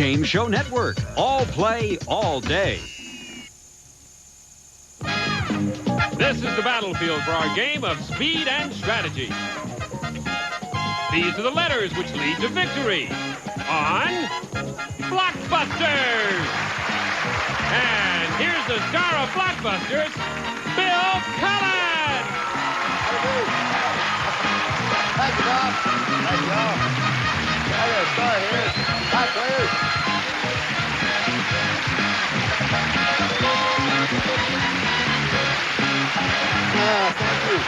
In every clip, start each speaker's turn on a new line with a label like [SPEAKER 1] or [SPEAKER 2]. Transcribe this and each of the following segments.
[SPEAKER 1] Game Show Network. All play, all day.
[SPEAKER 2] This is the battlefield for our game of speed and strategy. These are the letters which lead to victory on Blockbusters. And here's the star of Blockbusters, Bill Cullen.
[SPEAKER 3] Thank you, Bob. Thank you all. I got a star here. Hi, players. Thank you.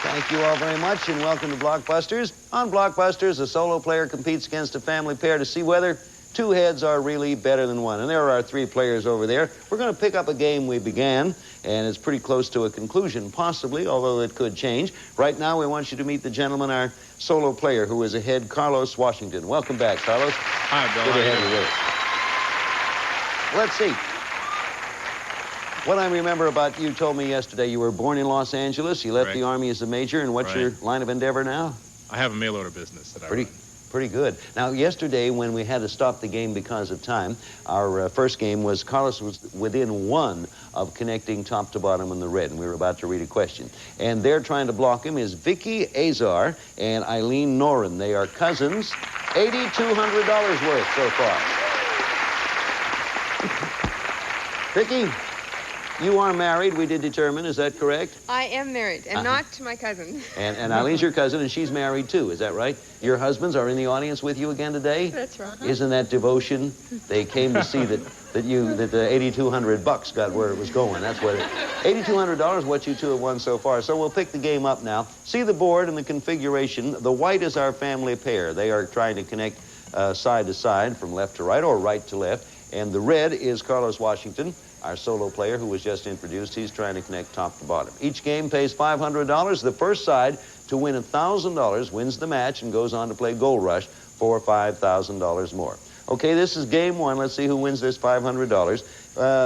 [SPEAKER 3] Thank you all very much, and welcome to Blockbusters. On Blockbusters, a solo player competes against a family pair to see whether two heads are really better than one. And there are our three players over there. We're going to pick up a game we began, and it's pretty close to a conclusion, possibly, although it could change. Right now, we want you to meet the gentleman, our solo player, who is ahead, Carlos Washington. Welcome back, Carlos.
[SPEAKER 2] Hi, Bill.
[SPEAKER 3] Good to have you with us. Let's see. What I remember about you told me yesterday, you were born in Los Angeles. You left the Army as a major, and what's your line of endeavor now?
[SPEAKER 4] I have a mail order business that I run.
[SPEAKER 3] Pretty good. Now, yesterday, when we had to stop the game because of time, our first game was Carlos was within one of connecting top to bottom in the red, and we were about to read a question. And they're trying to block him is Vicky Azar and Eileen Noren. They are cousins. $8,200 worth so far. Vicky, you are married, we did determine, is that correct?
[SPEAKER 5] I am married, and not to my cousin.
[SPEAKER 3] And Eileen's your cousin, and she's married too, is that right? Your husbands are in the audience with you again today?
[SPEAKER 5] That's right.
[SPEAKER 3] Isn't that devotion? They came to see that the $8,200 got where it was going. That's what $8,200 what you two have won so far. So we'll pick the game up now. See the board and the configuration. The white is our family pair. They are trying to connect side to side from left to right or right to left. And the red is Carlos Washington, our solo player who was just introduced. He's trying to connect top to bottom. Each game pays $500. The first side to win $1,000 wins the match and goes on to play Gold Rush for $5,000 more. Okay, this is game one. Let's see who wins this $500.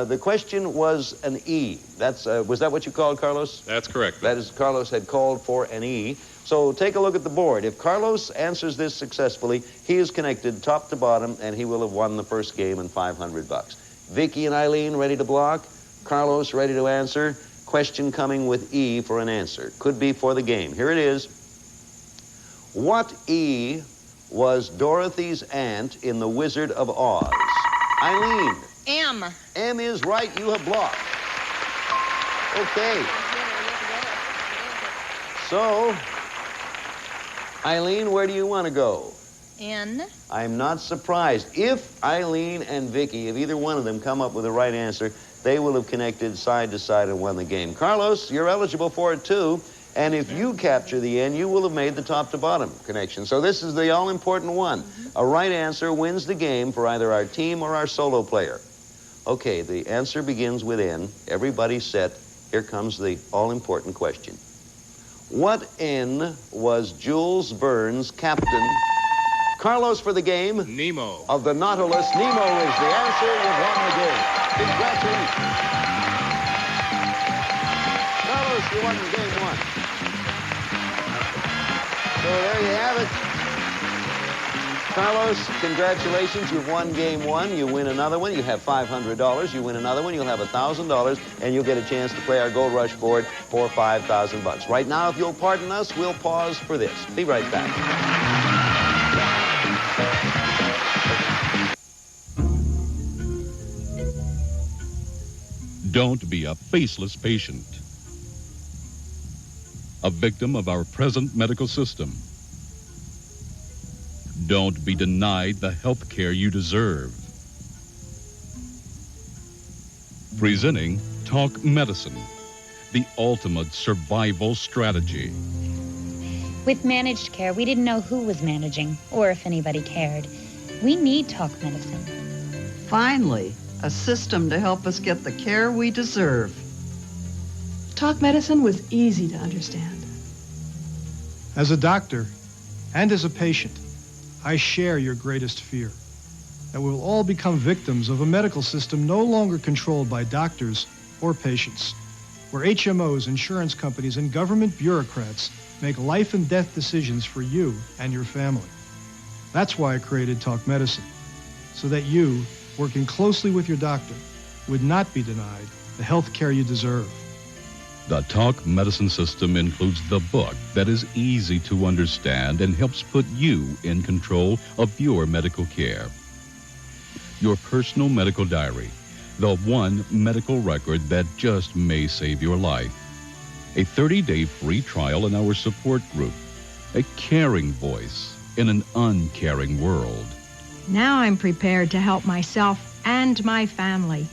[SPEAKER 3] The question was an E. Was that what you called, Carlos?
[SPEAKER 4] That's correct.
[SPEAKER 3] That is, Carlos had called for an E. So take a look at the board. If Carlos answers this successfully, he is connected top to bottom, and he will have won the first game and $500. Vicky and Eileen ready to block. Carlos ready to answer. Question coming with E for an answer. Could be for the game. Here it is. What E was Dorothy's aunt in The Wizard of Oz? Eileen.
[SPEAKER 5] M.
[SPEAKER 3] M is right. You have blocked. Okay. So, Eileen, where do you want to go?
[SPEAKER 5] N.
[SPEAKER 3] I'm not surprised. If Eileen and Vicky, if either one of them come up with the right answer, they will have connected side to side and won the game. Carlos, you're eligible for it too. And if you capture the N, you will have made the top to bottom connection. So this is the all-important one. A right answer wins the game for either our team or our solo player. Okay, the answer begins with N. Everybody's set. Here comes the all-important question. What N was Jules Verne's captain? Carlos for the game.
[SPEAKER 4] Nemo.
[SPEAKER 3] Of the Nautilus. Nemo is the answer. You've won the game. Congratulations. Carlos, you won the game one. So there you have it. Carlos, congratulations. You've won game one. You win another one. You have $500. You win another one. You'll have $1,000, and you'll get a chance to play our Gold Rush board for $5,000. Right now, if you'll pardon us, we'll pause for this. Be right back.
[SPEAKER 6] Don't be a faceless patient, a victim of our present medical system. Don't be denied the health care you deserve. Presenting Talk Medicine, the ultimate survival strategy.
[SPEAKER 7] With managed care, we didn't know who was managing or if anybody cared. We need Talk Medicine.
[SPEAKER 8] Finally, a system to help us get the care we deserve.
[SPEAKER 9] Talk Medicine was easy to understand.
[SPEAKER 10] As a doctor and as a patient, I share your greatest fear, that we will all become victims of a medical system no longer controlled by doctors or patients, where HMOs, insurance companies, and government bureaucrats make life and death decisions for you and your family. That's why I created Talk Medicine, so that you, working closely with your doctor, would not be denied the health care you deserve.
[SPEAKER 6] The Talk Medicine System includes the book that is easy to understand and helps put you in control of your medical care. Your personal medical diary, the one medical record that just may save your life. A 30-day free trial in our support group. A caring voice in an uncaring world.
[SPEAKER 11] Now I'm prepared to help myself and my family.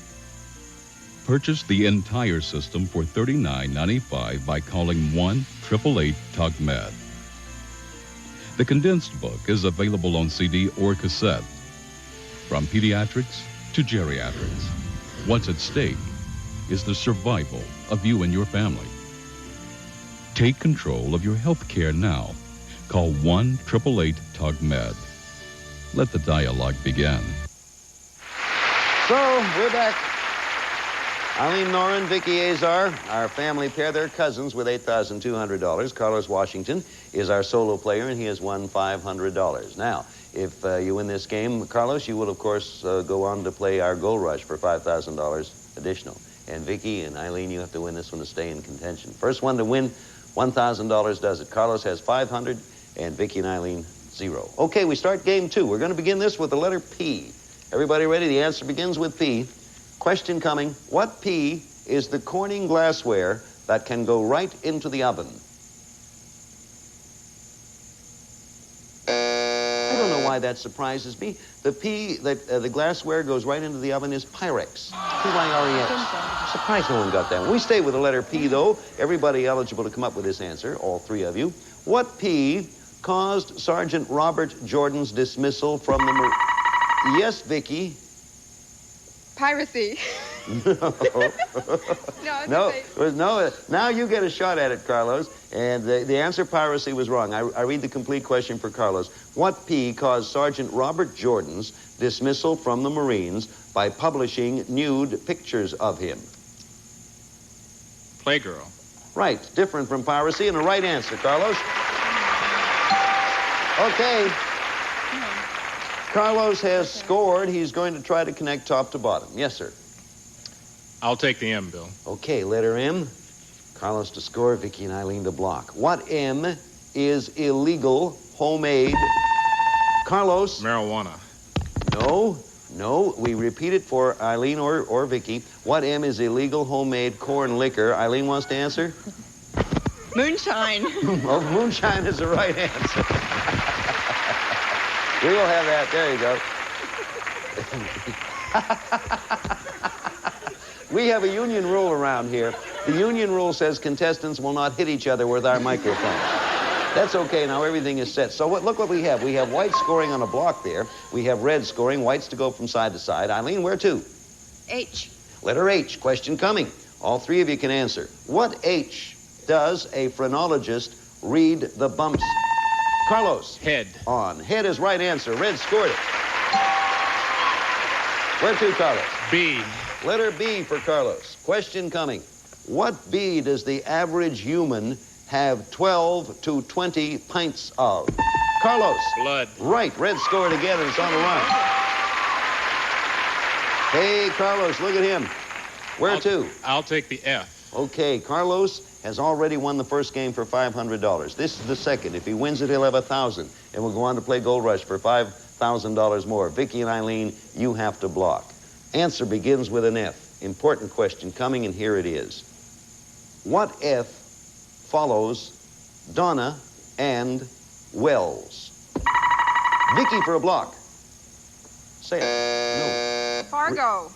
[SPEAKER 6] Purchase the entire system for $39.95 by calling 1-888-TALK-MED. The condensed book is available on CD or cassette. From pediatrics to geriatrics, what's at stake is the survival of you and your family. Take control of your health care now. Call 1-888-TALK-MED. Let the dialogue begin.
[SPEAKER 3] So, we're back. Eileen Noren, Vicky Azar, our family pair. They're cousins with $8,200. Carlos Washington is our solo player, and he has won $500. Now, if you win this game, Carlos, you will, of course, go on to play our Gold Rush for $5,000 additional. And Vicky and Eileen, you have to win this one to stay in contention. First one to win $1,000 does it. Carlos has $500, and Vicky and Eileen, 0. Okay, we start game 2. We're going to begin this with the letter P. Everybody ready? The answer begins with P. Question coming. What P is the Corning glassware that can go right into the oven? I don't know why that surprises me. The P that the glassware goes right into the oven is Pyrex. P-Y-R-E-X. Surprised no one got that one. We stay with the letter P, though. Everybody eligible to come up with this answer, all 3 of you. What P caused Sergeant Robert Jordan's dismissal from the... Yes, Vicky.
[SPEAKER 5] Piracy.
[SPEAKER 3] No. Now you get a shot at it, Carlos. And the answer piracy was wrong. I read the complete question for Carlos. What P caused Sergeant Robert Jordan's dismissal from the Marines by publishing nude pictures of him?
[SPEAKER 4] Playgirl.
[SPEAKER 3] Right. Different from piracy, and a right answer, Carlos. Okay. Carlos has scored. He's going to try to connect top to bottom. Yes, sir.
[SPEAKER 4] I'll take the M, Bill.
[SPEAKER 3] Okay, letter M. Carlos to score, Vicky and Eileen to block. What M is illegal, homemade? Carlos?
[SPEAKER 4] Marijuana.
[SPEAKER 3] No. We repeat it for Eileen or Vicky. What M is illegal, homemade corn liquor? Eileen wants to answer?
[SPEAKER 5] Moonshine.
[SPEAKER 3] Well, moonshine is the right answer. We will have that. There you go. We have a union rule around here. The union rule says contestants will not hit each other with our microphones. That's okay. Now everything is set. So look what we have. We have white scoring on a block there. We have red scoring. Whites to go from side to side. Eileen, where to?
[SPEAKER 5] H.
[SPEAKER 3] Letter H. Question coming. All 3 of you can answer. What H does a phrenologist read the bumps? Carlos.
[SPEAKER 4] Head.
[SPEAKER 3] On. Head is right answer. Red scored it. Where to, Carlos?
[SPEAKER 4] B.
[SPEAKER 3] Letter B for Carlos. Question coming. What B does the average human have 12 to 20 pints of? Carlos.
[SPEAKER 4] Blood.
[SPEAKER 3] Right. Red scored again, and it's on the run. Hey, Carlos, look at him. Where to?
[SPEAKER 4] I'll take the F.
[SPEAKER 3] Okay, Carlos has already won the first game for $500. This is the second. If he wins it, he'll have $1,000. And we'll go on to play Gold Rush for $5,000 more. Vicky and Eileen, you have to block. Answer begins with an F. Important question coming, and here it is. What F follows Donna and Wells? Vicky for a block. Say it. No.
[SPEAKER 5] Fargo.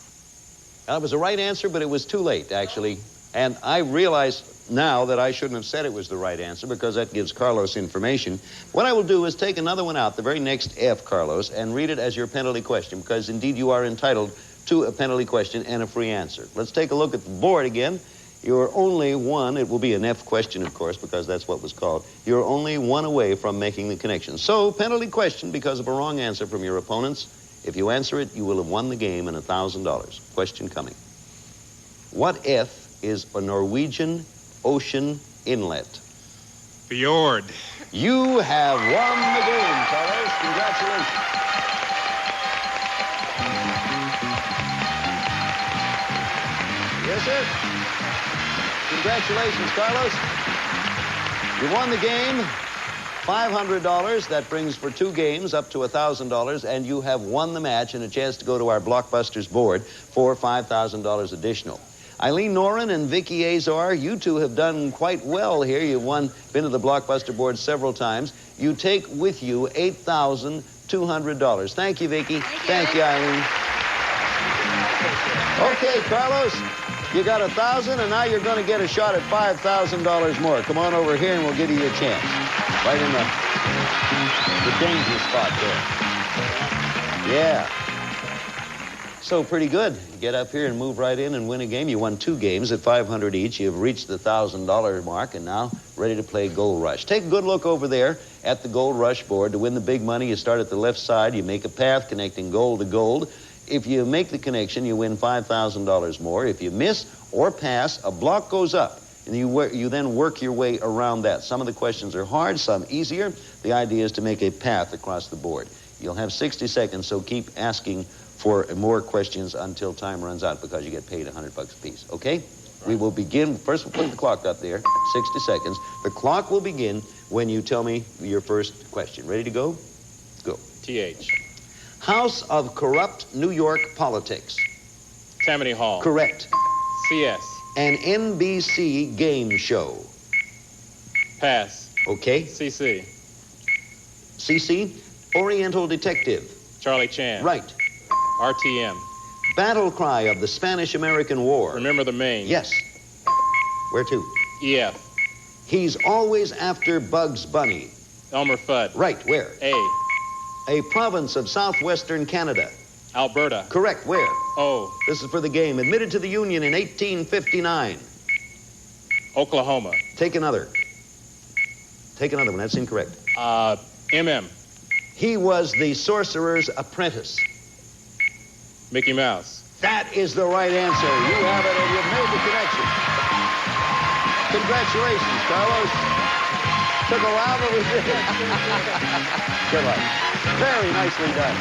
[SPEAKER 3] That was the right answer, but it was too late, actually. And I realize now that I shouldn't have said it was the right answer because that gives Carlos information. What I will do is take another one out, the very next F, Carlos, and read it as your penalty question, because indeed you are entitled to a penalty question and a free answer. Let's take a look at the board again. You're only one, it will be an F question, of course, because that's what was called. You're only one away from making the connection. So, penalty question because of a wrong answer from your opponents. If you answer it, you will have won the game and $1,000. Question coming. What F is a Norwegian ocean inlet?
[SPEAKER 4] Fjord.
[SPEAKER 3] You have won the game, Carlos. Congratulations. Yes, sir. Congratulations, Carlos. You won the game. $500. That brings for 2 games up to $1,000, and you have won the match and a chance to go to our Blockbusters board for $5,000 additional. Eileen Noren and Vicky Azar, you two have done quite well here. You've been to the Blockbuster board several times. You take with you $8,200. Thank you, Vicky. Thank you, Eileen. Okay, Carlos, you got $1,000, and now you're going to get a shot at $5,000 more. Come on over here, and we'll give you your chance. Right in the danger spot there. Yeah. So pretty good. You get up here and move right in and win a game. You won 2 games at $500 each. You've reached the $1,000 mark and now ready to play Gold Rush. Take a good look over there at the Gold Rush board. To win the big money, you start at the left side. You make a path connecting gold to gold. If you make the connection, you win $5,000 more. If you miss or pass, a block goes up. And you then work your way around that. Some of the questions are hard, some easier. The idea is to make a path across the board. You'll have 60 seconds, so keep asking for more questions until time runs out because you get paid $100 a piece, okay? Right. We will begin. First, we'll put the clock up there, 60 seconds. The clock will begin when you tell me your first question. Ready to go? Go.
[SPEAKER 4] TH.
[SPEAKER 3] House of Corrupt New York Politics.
[SPEAKER 4] Tammany Hall.
[SPEAKER 3] Correct.
[SPEAKER 4] CS.
[SPEAKER 3] An NBC game show.
[SPEAKER 4] Pass.
[SPEAKER 3] Okay.
[SPEAKER 4] CC.
[SPEAKER 3] CC. Oriental Detective.
[SPEAKER 4] Charlie Chan.
[SPEAKER 3] Right.
[SPEAKER 4] RTM.
[SPEAKER 3] Battle cry of the Spanish-American War.
[SPEAKER 4] Remember the Maine.
[SPEAKER 3] Yes. Where to?
[SPEAKER 4] EF.
[SPEAKER 3] He's always after Bugs Bunny.
[SPEAKER 4] Elmer Fudd.
[SPEAKER 3] Right. Where?
[SPEAKER 4] A
[SPEAKER 3] province of southwestern Canada.
[SPEAKER 4] Alberta.
[SPEAKER 3] Correct. Where?
[SPEAKER 4] O.
[SPEAKER 3] This is for the game. Admitted to the Union in 1859.
[SPEAKER 4] Oklahoma.
[SPEAKER 3] Take another. Take another one. That's incorrect.
[SPEAKER 4] MM.
[SPEAKER 3] He was the sorcerer's apprentice.
[SPEAKER 4] Mickey Mouse.
[SPEAKER 3] That is the right answer. You have it, and you've made the connection. Congratulations, Carlos. Took a while, but we did it. Good luck. Very nicely done.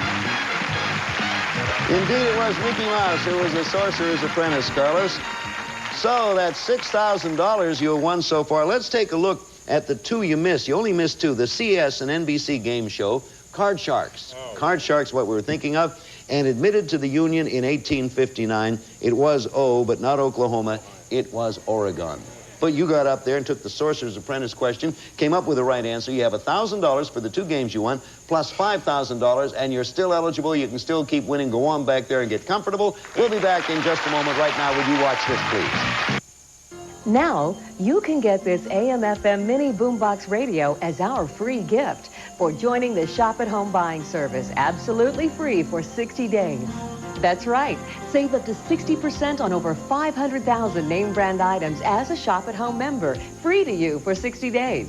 [SPEAKER 3] Indeed, it was Mickey Mouse who was the sorcerer's apprentice, Carlos. So that's $6,000 you have won so far. Let's take a look at the 2 you missed. You only missed 2. The CS and NBC game show, Card Sharks. Oh. Card Sharks, what we were thinking of. And admitted to the Union in 1859. It was O, but not Oklahoma. It was Oregon. But you got up there and took the Sorcerer's Apprentice question, came up with the right answer. You have $1,000 for the 2 games you won, plus $5,000, and you're still eligible. You can still keep winning. Go on back there and get comfortable. We'll be back in just a moment. Right now, would you watch this, please?
[SPEAKER 12] Now, you can get this AM/FM mini boombox radio as our free gift for joining the Shop at Home buying service, absolutely free for 60 days. That's right. Save up to 60% on over 500,000 name brand items as a Shop at Home member, free to you for 60 days.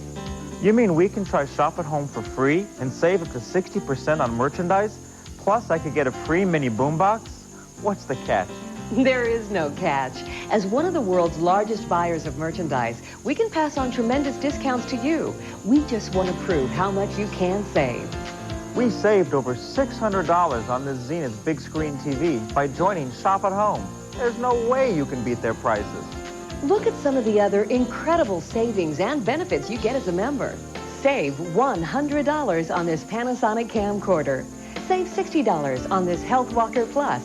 [SPEAKER 13] You mean we can try Shop at Home for free and save up to 60% on merchandise? Plus, I could get a free mini boombox? What's the catch?
[SPEAKER 12] There is no catch. As one of the world's largest buyers of merchandise, we can pass on tremendous discounts to you. We just want to prove how much you can save.
[SPEAKER 13] We saved over $600 on this Zenith big screen TV by joining Shop at Home. There's no way you can beat their prices.
[SPEAKER 12] Look at some of the other incredible savings and benefits you get as a member. Save $100 on this Panasonic camcorder. Save $60 on this Health Walker Plus.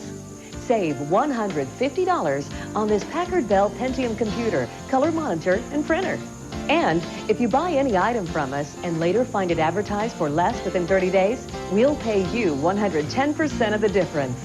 [SPEAKER 12] Save $150 on this Packard Bell Pentium computer, color monitor, and printer. And if you buy any item from us and later find it advertised for less within 30 days, we'll pay you 110% of the difference.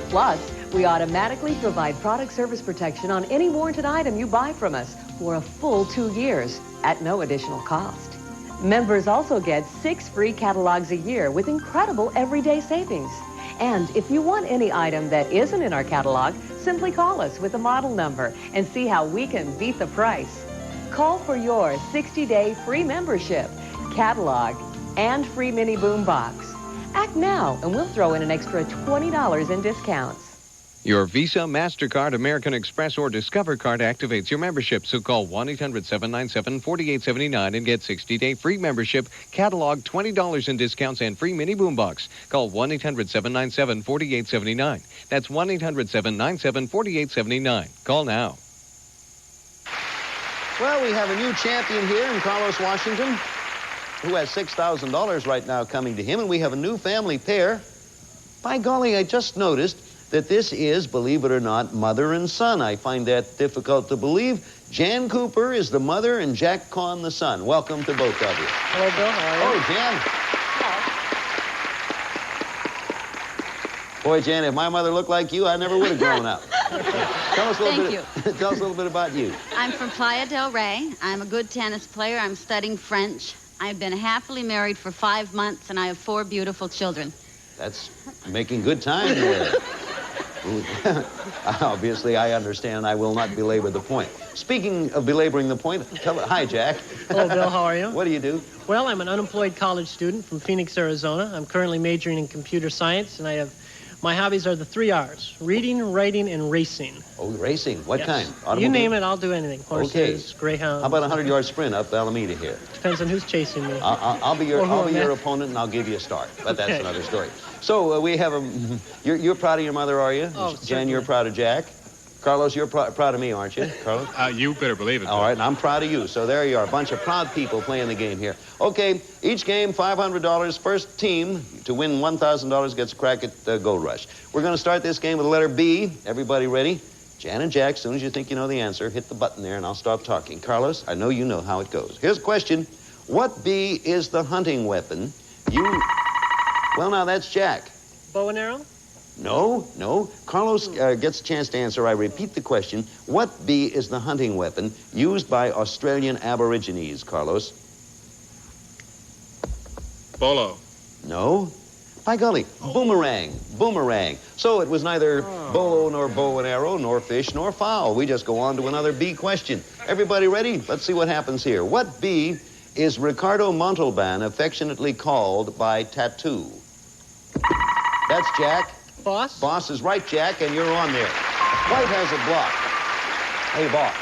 [SPEAKER 12] Plus, we automatically provide product service protection on any warranted item you buy from us for a full 2 years at no additional cost. Members also get 6 free catalogs a year with incredible everyday savings. And if you want any item that isn't in our catalog, simply call us with the model number and see how we can beat the price. Call for your 60-day free membership, catalog, and free mini boom box. Act now, and we'll throw in an extra $20 in discounts.
[SPEAKER 14] Your Visa, MasterCard, American Express, or Discover card activates your membership. So call 1-800-797-4879 and get 60-day free membership, catalog, $20 in discounts, and free mini boombox. Call 1-800-797-4879. That's 1-800-797-4879. Call now.
[SPEAKER 3] Well, we have a new champion here in Carlos, Washington, who has $6,000 right now coming to him, and we have a new family pair. By golly, I just noticed that this is, believe it or not, mother and son. I find that difficult to believe. Jan Cooper is the mother and Jack Kahn the son. Welcome to both of you.
[SPEAKER 15] Hello, Bill. How are you?
[SPEAKER 3] Oh, Jan. Boy, Jan, if my mother looked like you, I never would have grown up. Tell us a little bit about you.
[SPEAKER 16] I'm from Playa del Rey. I'm a good tennis player. I'm studying French. I've been happily married for 5 months, and I have 4 beautiful children.
[SPEAKER 3] That's making good time there. Obviously, I understand. I will not belabor the point. Speaking of belaboring the point, hi, Jack.
[SPEAKER 15] Hello, Bill. How are you?
[SPEAKER 3] What do you do?
[SPEAKER 15] Well, I'm an unemployed college student from Phoenix, Arizona. I'm currently majoring in computer science, and my hobbies are the 3 R's: reading, writing, and racing.
[SPEAKER 3] Oh, racing. What kind?
[SPEAKER 15] You name it, I'll do anything. Horses, greyhounds.
[SPEAKER 3] How about a 100-yard sprint up Alameda here?
[SPEAKER 15] Depends on who's chasing me.
[SPEAKER 3] I'll be your opponent, and I'll give you a start. But that's another story. So we have you're proud of your mother, are you?
[SPEAKER 15] Oh,
[SPEAKER 3] Jan,
[SPEAKER 15] certainly.
[SPEAKER 3] you're proud of Jack. Carlos, you're proud of me, aren't you, Carlos?
[SPEAKER 4] You better believe it.
[SPEAKER 3] All right, and I'm proud of you. So there you are, a bunch of proud people playing the game here. Okay, each game, $500. First team to win $1,000 gets a crack at Gold Rush. We're going to start this game with the letter B. Everybody ready? Jan and Jack, as soon as you think you know the answer, hit the button there, and I'll stop talking. Carlos, I know you know how it goes. Here's a question. What bee is the hunting weapon Well, now, that's Jack.
[SPEAKER 15] Bow and arrow?
[SPEAKER 3] No. Carlos gets a chance to answer. I repeat the question. What bee is the hunting weapon used by Australian Aborigines, Carlos?
[SPEAKER 4] Bolo.
[SPEAKER 3] No. By golly, boomerang. So it was neither bolo nor bow and arrow, nor fish nor fowl. We just go on to another bee question. Everybody ready? Let's see what happens here. What bee is Ricardo Montalban affectionately called by tattoo? That's Jack.
[SPEAKER 15] Boss?
[SPEAKER 3] Boss is right, Jack, and you're on there. White has a block. Hey, boss.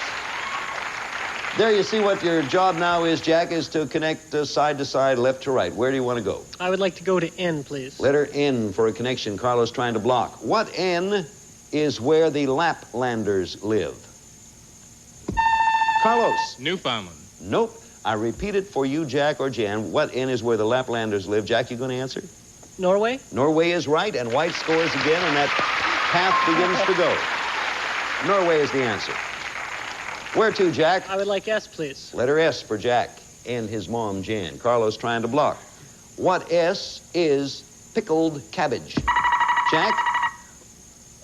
[SPEAKER 3] There you see what your job now is, Jack, is to connect side to side, left to right. Where do you want to go?
[SPEAKER 15] I would like to go to N, please.
[SPEAKER 3] Letter N for a connection. Carlos trying to block. What N is where the Laplanders live? Carlos.
[SPEAKER 4] Newfoundland.
[SPEAKER 3] Nope. I repeat it for you, Jack or Jan. What N is where the Laplanders live? Jack, you going to answer?
[SPEAKER 15] Norway?
[SPEAKER 3] Norway is right, and White scores again, and that path begins to go. Norway is the answer. Where to, Jack?
[SPEAKER 15] I would like S, please.
[SPEAKER 3] Letter S for Jack and his mom, Jan. Carlos trying to block. What S is pickled cabbage? Jack?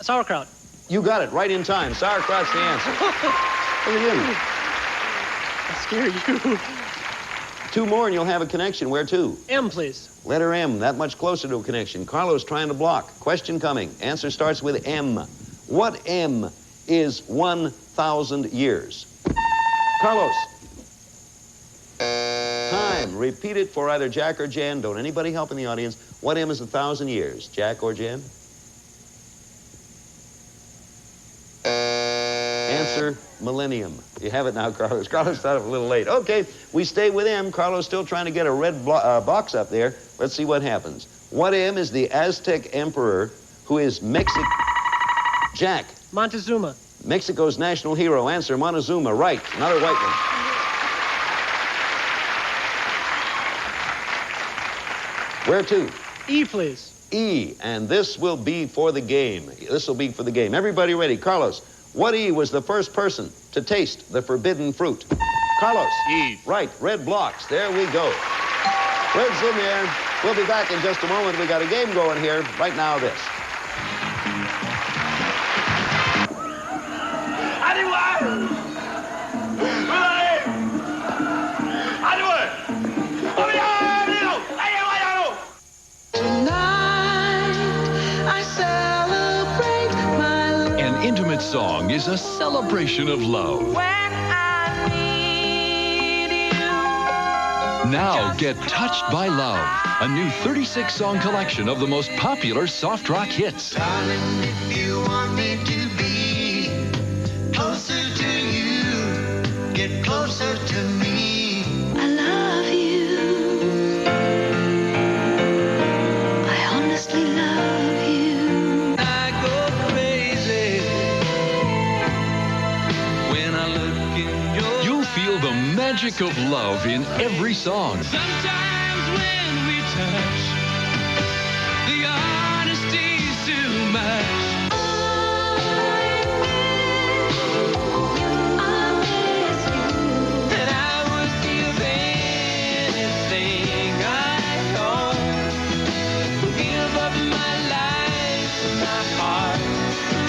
[SPEAKER 15] Sauerkraut.
[SPEAKER 3] You got it, right in time. Sauerkraut's the answer. Look at him.
[SPEAKER 15] I scare you.
[SPEAKER 3] 2 more and you'll have a connection. Where to?
[SPEAKER 15] M, please.
[SPEAKER 3] Letter M, that much closer to a connection. Carlos trying to block. Question coming. Answer starts with M. What M is 1,000 years? Carlos. Time. Repeat it for either Jack or Jan. Don't anybody help in the audience. What M is 1,000 years? Jack or Jan? Answer, millennium. You have it now, Carlos. Carlos thought it a little late. Okay, we stay with M. Carlos still trying to get a red box up there. Let's see what happens. What M is the Aztec emperor who is Mexican? Jack.
[SPEAKER 15] Montezuma.
[SPEAKER 3] Mexico's national hero. Answer, Montezuma. Right. Another white one. Where to?
[SPEAKER 15] E, please.
[SPEAKER 3] E. And this will be for the game. Everybody ready? Carlos. What E was the first person to taste the forbidden fruit? Carlos.
[SPEAKER 4] E.
[SPEAKER 3] Right. Red blocks. There we go. Red's in there. We'll be back in just a moment. We got a game going here. Right now, this.
[SPEAKER 17] Intimate song is a celebration of love.
[SPEAKER 18] When I need you.
[SPEAKER 17] Now get Touched by Love, a new 36-song collection of the most popular soft rock hits.
[SPEAKER 18] Darling, if you want me get closer to me. I love you. I honestly love you. I go crazy when I look in your
[SPEAKER 17] You'll feel the magic of love in every song.
[SPEAKER 18] Sometimes when we touch, the honesty's too much. And I would give anything I own. Give up my life, my heart,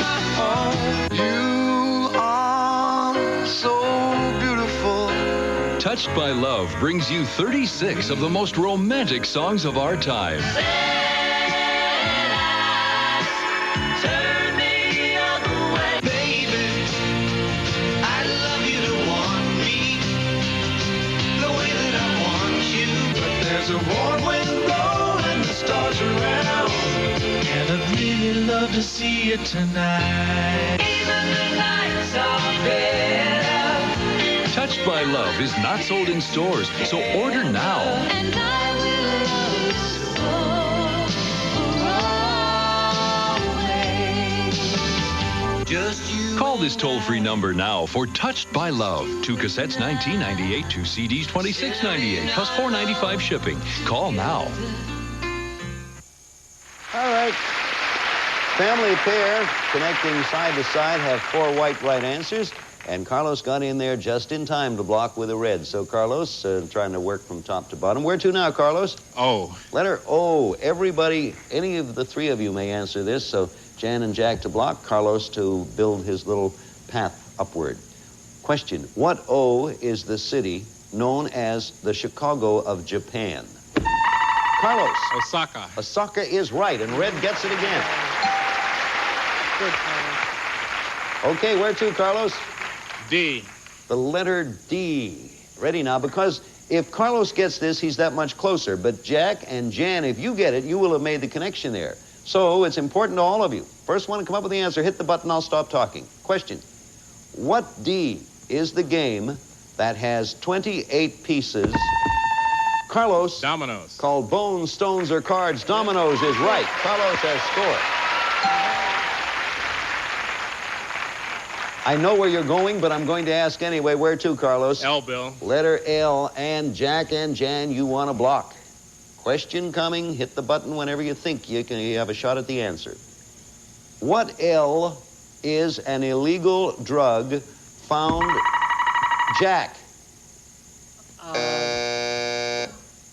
[SPEAKER 18] my home. You are so beautiful.
[SPEAKER 17] Touched by Love brings you 36 of the most romantic songs of our time.
[SPEAKER 18] Turn the other way, baby. I'd love you to want me the way that I want you. But there's a warm wind blowing, the stars around, and I'd really love to see you tonight. Even the nights are better.
[SPEAKER 17] Touched by Love is not sold in stores, so order now.
[SPEAKER 18] And I will love you so always. Just you.
[SPEAKER 17] Call this toll-free number now for Touched by Love. 2 cassettes, $19.98. 2 CDs, $26.98. Plus $4.95 shipping. Call now.
[SPEAKER 3] All right. Family pair connecting side to side have 4 white right answers. And Carlos got in there just in time to block with a red. So, Carlos, trying to work from top to bottom. Where to now, Carlos?
[SPEAKER 4] O.
[SPEAKER 3] Letter O. Everybody, any of the 3 of you may answer this. So, Jan and Jack to block, Carlos to build his little path upward. Question. What O is the city known as the Chicago of Japan? Carlos.
[SPEAKER 4] Osaka.
[SPEAKER 3] Osaka is right, and red gets it again.
[SPEAKER 15] Good, Carlos.
[SPEAKER 3] Okay, where to, Carlos?
[SPEAKER 4] D.
[SPEAKER 3] The letter D. Ready now, because if Carlos gets this, he's that much closer. But Jack and Jan, if you get it, you will have made the connection there. So it's important to all of you. First one to come up with the answer, hit the button, I'll stop talking. Question. What D is the game that has 28 pieces? Carlos.
[SPEAKER 4] Dominoes.
[SPEAKER 3] Called Bones, Stones, or Cards. Dominoes is right. Carlos has scored. I know where you're going, but I'm going to ask anyway. Where to, Carlos?
[SPEAKER 4] L, Bill.
[SPEAKER 3] Letter L, and Jack and Jan, you want to block. Question coming. Hit the button whenever you think you have a shot at the answer. What L is an illegal drug found... Jack.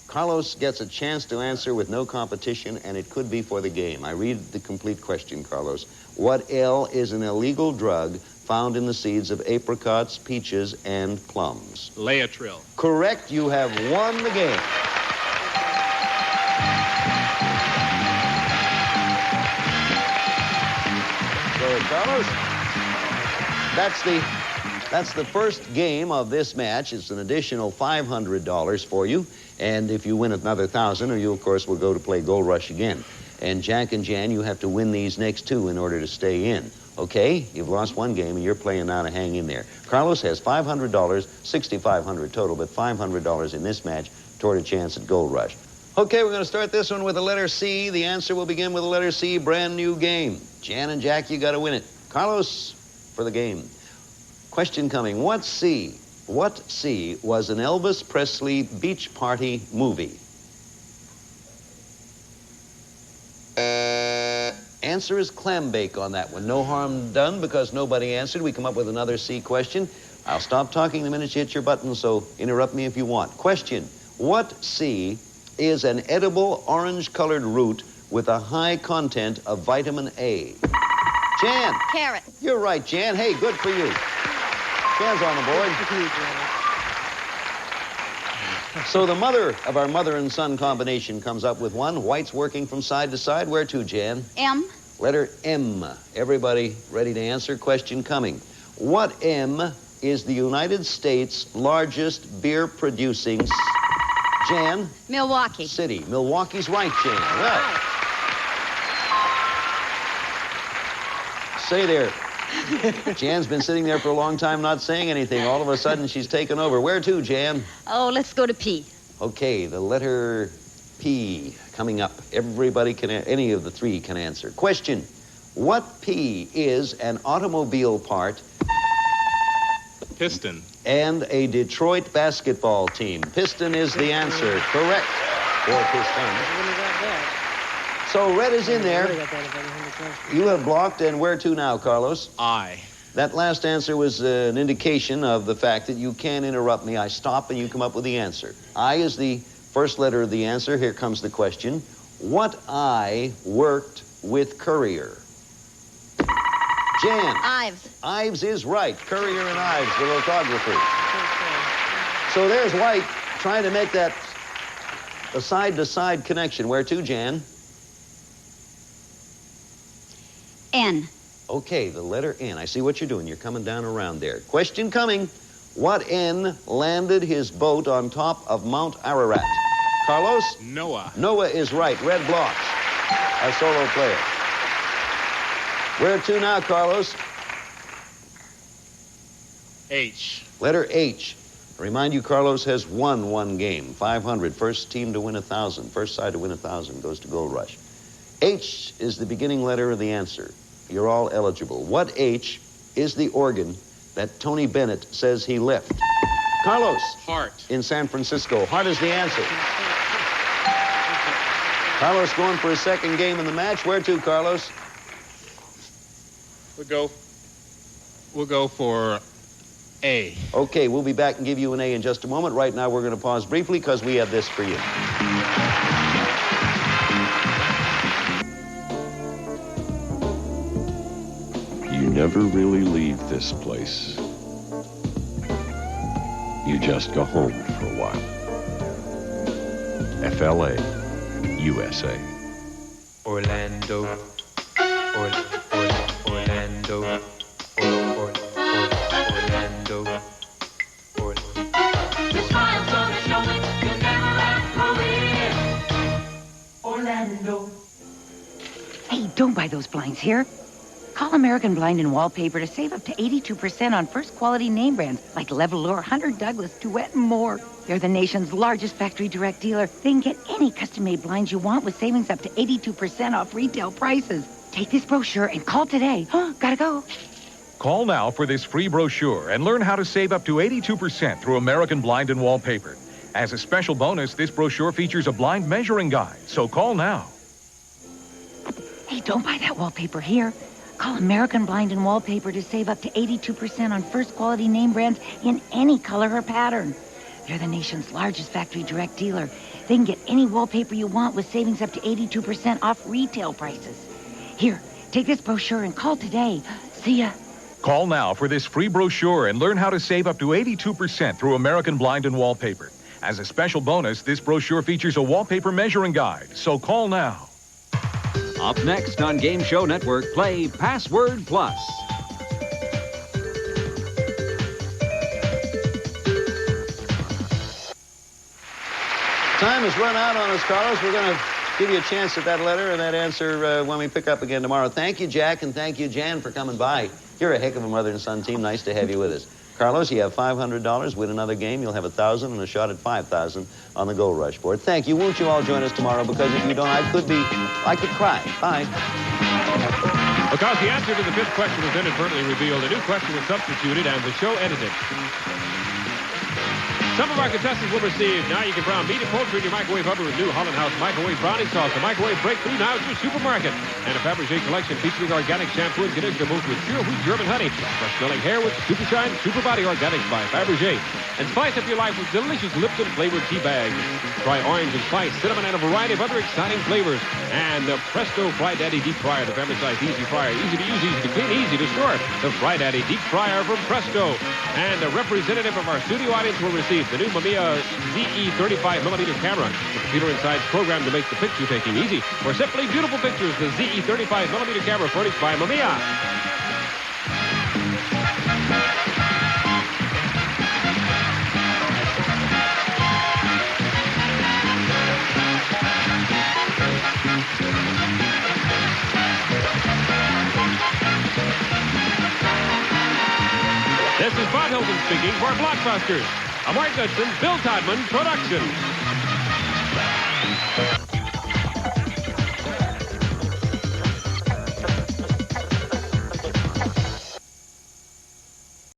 [SPEAKER 3] Carlos gets a chance to answer with no competition, and it could be for the game. I read the complete question, Carlos. What L is an illegal drug found in the seeds of apricots, peaches, and plums?
[SPEAKER 4] Laetril.
[SPEAKER 3] Correct. You have won the game. So, Carlos, that's the first game of this match. It's an additional $500 for you. And if you win another $1,000, you, of course, will go to play Gold Rush again. And Jack and Jan, you have to win these next 2 in order to stay in. Okay? You've lost 1 game, and you're playing now to hang in there. Carlos has $500, $6,500 total, but $500 in this match toward a chance at Gold Rush. Okay, we're going to start this one with the letter C. The answer will begin with the letter C. Brand new game. Jan and Jack, you got to win it. Carlos, for the game. Question coming. What C was an Elvis Presley beach party movie? Answer is clam bake on that one. No harm done because nobody answered. We come up with another C question. I'll stop talking the minute you hit your button, so interrupt me if you want. Question. What C is an edible orange-colored root with a high content of vitamin A? Jan.
[SPEAKER 16] Carrot.
[SPEAKER 3] You're right, Jan. Hey, good for you. Jan's on the board. So the mother of our mother and son combination comes up with one. White's working from side to side. Where to, Jan?
[SPEAKER 16] M.
[SPEAKER 3] Letter M. Everybody ready to answer? Question coming. What M is the United States' largest beer-producing... Jan?
[SPEAKER 16] Milwaukee.
[SPEAKER 3] City. Milwaukee's right, Jan. Well. Say there, Jan's been sitting there for a long time not saying anything. All of a sudden, she's taken over. Where to, Jan?
[SPEAKER 16] Oh, let's go to P.
[SPEAKER 3] Okay, the letter P coming up. Everybody can, any of the three can answer. Question, what P is an automobile part
[SPEAKER 4] Piston.
[SPEAKER 3] and a Detroit basketball team? Piston is the answer. Correct. For Piston. So red is in there. You have blocked, and where to now, Carlos?
[SPEAKER 4] I.
[SPEAKER 3] That last answer was an indication of the fact that you can interrupt me. I stop and you come up with the answer. I is the first letter of the answer. Here comes the question. What I worked with Courier? Jan.
[SPEAKER 16] Ives.
[SPEAKER 3] Ives is right. Courier and Ives, the lithography. So there's White trying to make that a side-to-side connection. Where to, Jan?
[SPEAKER 16] N.
[SPEAKER 3] Okay, the letter N. I see what you're doing. You're coming down around there. Question coming. What N landed his boat on top of Mount Ararat? Carlos?
[SPEAKER 4] Noah.
[SPEAKER 3] Noah is right. Red blocks. Our solo player. Where to now, Carlos?
[SPEAKER 4] H.
[SPEAKER 3] Letter H. I remind you, Carlos has won one game. 500. First team to win 1,000. First side to win 1,000 goes to Gold Rush. H is the beginning letter of the answer. You're all eligible. What H is the organ that Tony Bennett says he left? Carlos.
[SPEAKER 4] Heart.
[SPEAKER 3] In San Francisco. Heart is the answer. Carlos going for his second game in the match. Where to, Carlos?
[SPEAKER 4] We'll go for A.
[SPEAKER 3] Okay, we'll be back and give you an A in just a moment. Right now, we're going to pause briefly because we have this for you.
[SPEAKER 19] You never really leave this place. You just go home for a while. FLA, USA.
[SPEAKER 18] Orlando. Orlando. Orlando. Your smile's gonna show it. You'll never outgrow it. Orlando.
[SPEAKER 20] Hey, don't buy those blinds here. Call American Blind and Wallpaper to save up to 82% on first quality name brands like Levalure, Hunter Douglas, Duet, and more. They're the nation's largest factory direct dealer. They can get any custom-made blinds you want with savings up to 82% off retail prices. Take this brochure and call today. Gotta go.
[SPEAKER 21] Call now for this free brochure and learn how to save up to 82% through American Blind and Wallpaper. As a special bonus, this brochure features a blind measuring guide, so call now.
[SPEAKER 20] Hey, don't buy that wallpaper here. Call American Blind and Wallpaper to save up to 82% on first quality name brands in any color or pattern. They're the nation's largest factory direct dealer. They can get any wallpaper you want with savings up to 82% off retail prices. Here, take this brochure and call today. See ya.
[SPEAKER 21] Call now for this free brochure and learn how to save up to 82% through American Blind and Wallpaper. As a special bonus, this brochure features a wallpaper measuring guide, so call now.
[SPEAKER 1] Up next on Game Show Network, play Password Plus.
[SPEAKER 3] Time has run out on us, Carlos. We're going to give you a chance at that letter and that answer when we pick up again tomorrow. Thank you, Jack, and thank you, Jan, for coming by. You're a heck of a mother and son team. Nice to have you with us. Carlos, you have $500. Win another game, you'll have 1,000 and a shot at 5,000 on the Gold Rush board. Thank you. Won't you all join us tomorrow? Because if you don't, I could cry. Bye.
[SPEAKER 2] Because the answer to the fifth question was inadvertently revealed, a new question was substituted and the show edited. Some of our contestants will receive Now You Can Brown Meat and Poultry in your microwave oven with new Holland House microwave brownie sauce. The microwave breakthrough now at your supermarket. And a Fabergé collection featuring organic shampoo and conditioner both with pure wheat German honey. Fresh smelling hair with Super Shine Super Body Organics by Fabergé. And spice up your life with delicious Lipton flavored tea bags. Try orange and spice, cinnamon, and a variety of other exciting flavors. And the Presto Fry Daddy Deep Fryer, the family-sized easy fryer. Easy to use, easy to clean, easy to store. The Fry Daddy Deep Fryer from Presto. And a representative of our studio audience will receive the new Mamiya ZE 35mm camera. The computer inside is programmed to make the picture taking easy. For simply beautiful pictures, the ZE 35mm camera furnished by Mamiya. Hilton speaking for Blockbusters. A Mark Goodson, Bill Todman production.